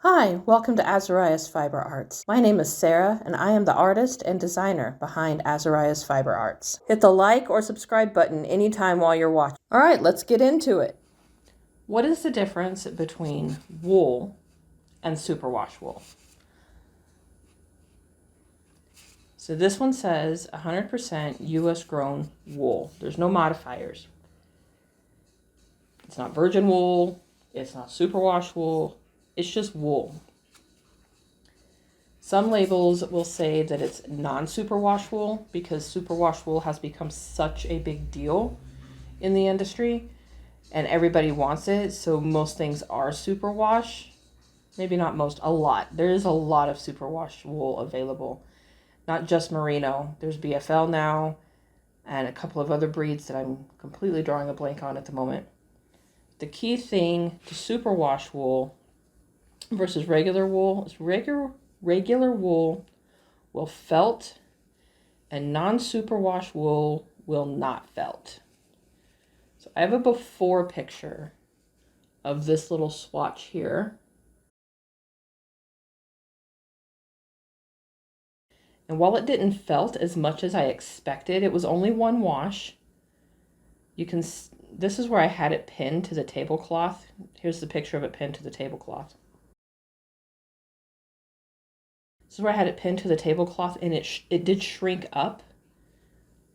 Hi, welcome to Azariah's Fiber Arts. My name is Sarah, and I am the artist and designer behind Azariah's Fiber Arts. Hit the like or subscribe button anytime while you're watching. All right, let's get into it. What is the difference between wool and superwash wool? So this one says 100% U.S. grown wool. There's no modifiers. It's not virgin wool. It's not superwash wool. It's just wool. Some labels will say that it's non-superwash wool because superwash wool has become such a big deal in the industry and everybody wants it. So most things are superwash. Maybe not most, a lot. There is a lot of superwash wool available. Not just merino. There's BFL now and a couple of other breeds that I'm completely drawing a blank on at the moment. The key thing to superwash wool versus regular wool is regular wool will felt and non-superwash wool will not felt. So I have a before picture of this little swatch here. And while it didn't felt as much as I expected, it was only one wash. This is where I had it pinned to the tablecloth. Here's the picture of it pinned to the tablecloth. This is where I had it pinned to the tablecloth, and it did shrink up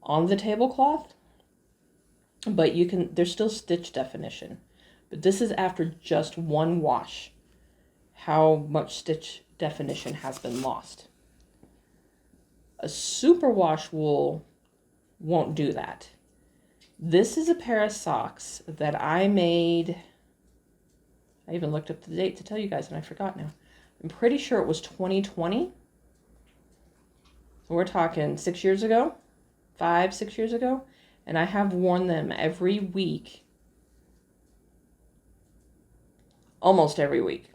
on the tablecloth, but there's still stitch definition. But this is after just one wash, how much stitch definition has been lost. A superwash wool won't do that. This is a pair of socks that I made. I even looked up the date to tell you guys, and I forgot now. I'm pretty sure it was 2020. We're talking 6 years ago, 6 years ago. And I have worn them every week. Almost every week.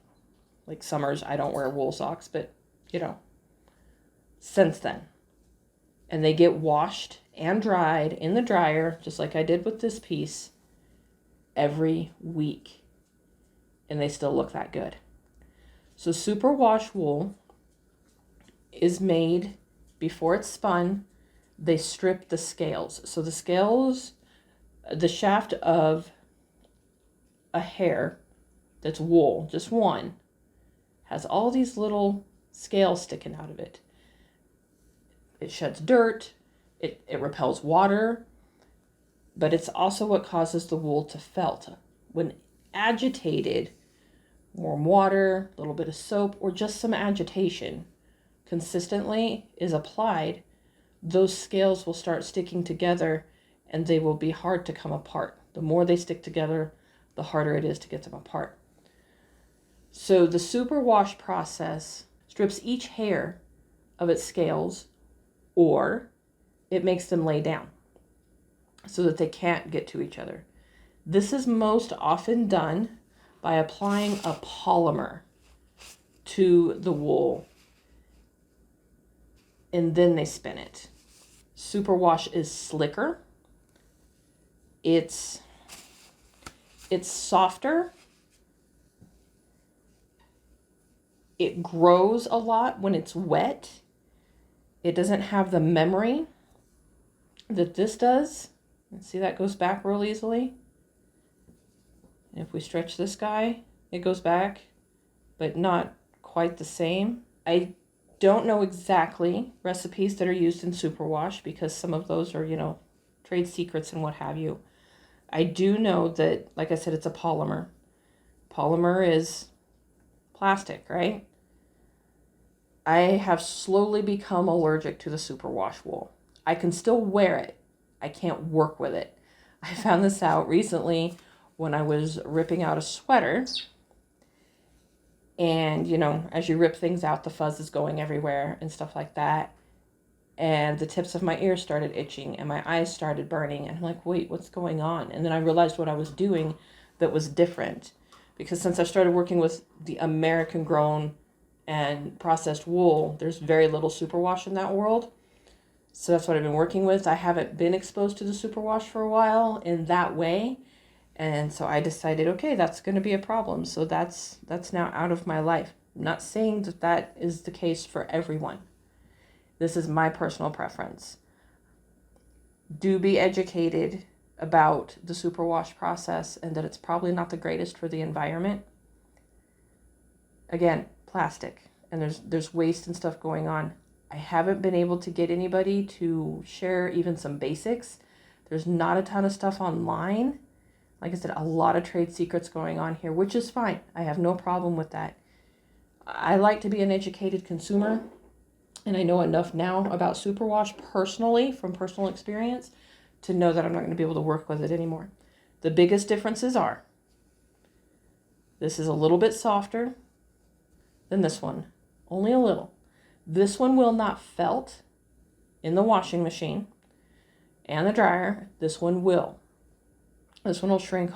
Like summers, I don't wear wool socks, but since then. And they get washed and dried in the dryer, just like I did with this piece, every week. And they still look that good. So superwash wool is made before it's spun. They strip the scales. So the scales, the shaft of a hair that's wool, just one, has all these little scales sticking out of it. It sheds dirt, it repels water, but it's also what causes the wool to felt. When agitated, warm water, a little bit of soap, or just some agitation consistently is applied, those scales will start sticking together and they will be hard to come apart. The more they stick together, the harder it is to get them apart. So the superwash process strips each hair of its scales, or it makes them lay down so that they can't get to each other. This is most often done by applying a polymer to the wool, and then they spin it. Superwash is slicker. It's softer. It grows a lot when it's wet. It doesn't have the memory that this does. See, that goes back real easily. And if we stretch this guy, it goes back, but not quite the same. I don't know exactly recipes that are used in superwash because some of those are, trade secrets and what have you. I do know that, like I said, it's a polymer. Polymer is plastic, right? I have slowly become allergic to the superwash wool. I can still wear it. I can't work with it. I found this out recently when I was ripping out a sweater. And, as you rip things out, the fuzz is going everywhere and stuff like that. And the tips of my ears started itching and my eyes started burning. And I'm like, wait, what's going on? And then I realized what I was doing that was different. Because since I started working with the American grown and processed wool, there's very little superwash in that world. So that's what I've been working with. I haven't been exposed to the superwash for a while in that way. And so I decided, okay, that's going to be a problem. So that's now out of my life. I'm not saying that that is the case for everyone. This is my personal preference. Do be educated about the superwash process and that it's probably not the greatest for the environment. Again, plastic, and there's waste and stuff going on. I haven't been able to get anybody to share even some basics. There's not a ton of stuff online. Like I said, a lot of trade secrets going on here, which is fine. I have no problem with that. I like to be an educated consumer, and I know enough now about superwash personally, from personal experience, to know that I'm not going to be able to work with it anymore. The biggest differences are, this is a little bit softer than this one, only a little. This one will not felt in the washing machine and the dryer. This one will. This one will shrink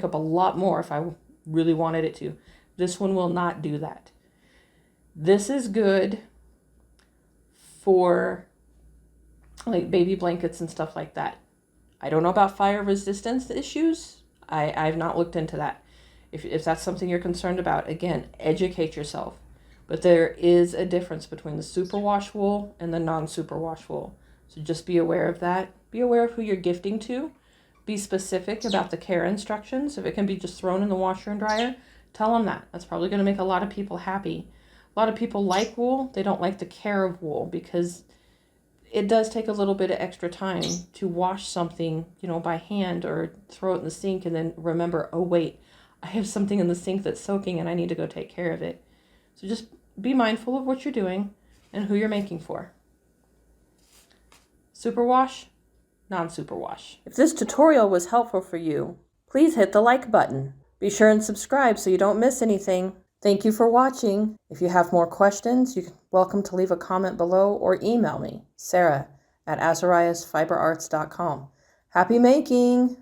up a lot more if I really wanted it to. This one will not do that. This is good for like baby blankets and stuff like that. I don't know about fire resistance issues. I've not looked into that. If that's something you're concerned about, again, educate yourself. But there is a difference between the superwash wool and the non-superwash wool. So just be aware of that. Be aware of who you're gifting to. Be specific about the care instructions. If it can be just thrown in the washer and dryer, tell them that. That's probably going to make a lot of people happy. A lot of people like wool. They don't like the care of wool because it does take a little bit of extra time to wash something, by hand or throw it in the sink and then remember, oh wait, I have something in the sink that's soaking and I need to go take care of it. So just be mindful of what you're doing and who you're making for. Superwash, non-superwash. If this tutorial was helpful for you, please hit the like button. Be sure and subscribe so you don't miss anything. Thank you for watching. If you have more questions, you're welcome to leave a comment below or email me, Sarah@azariasfiberarts.com. Happy making!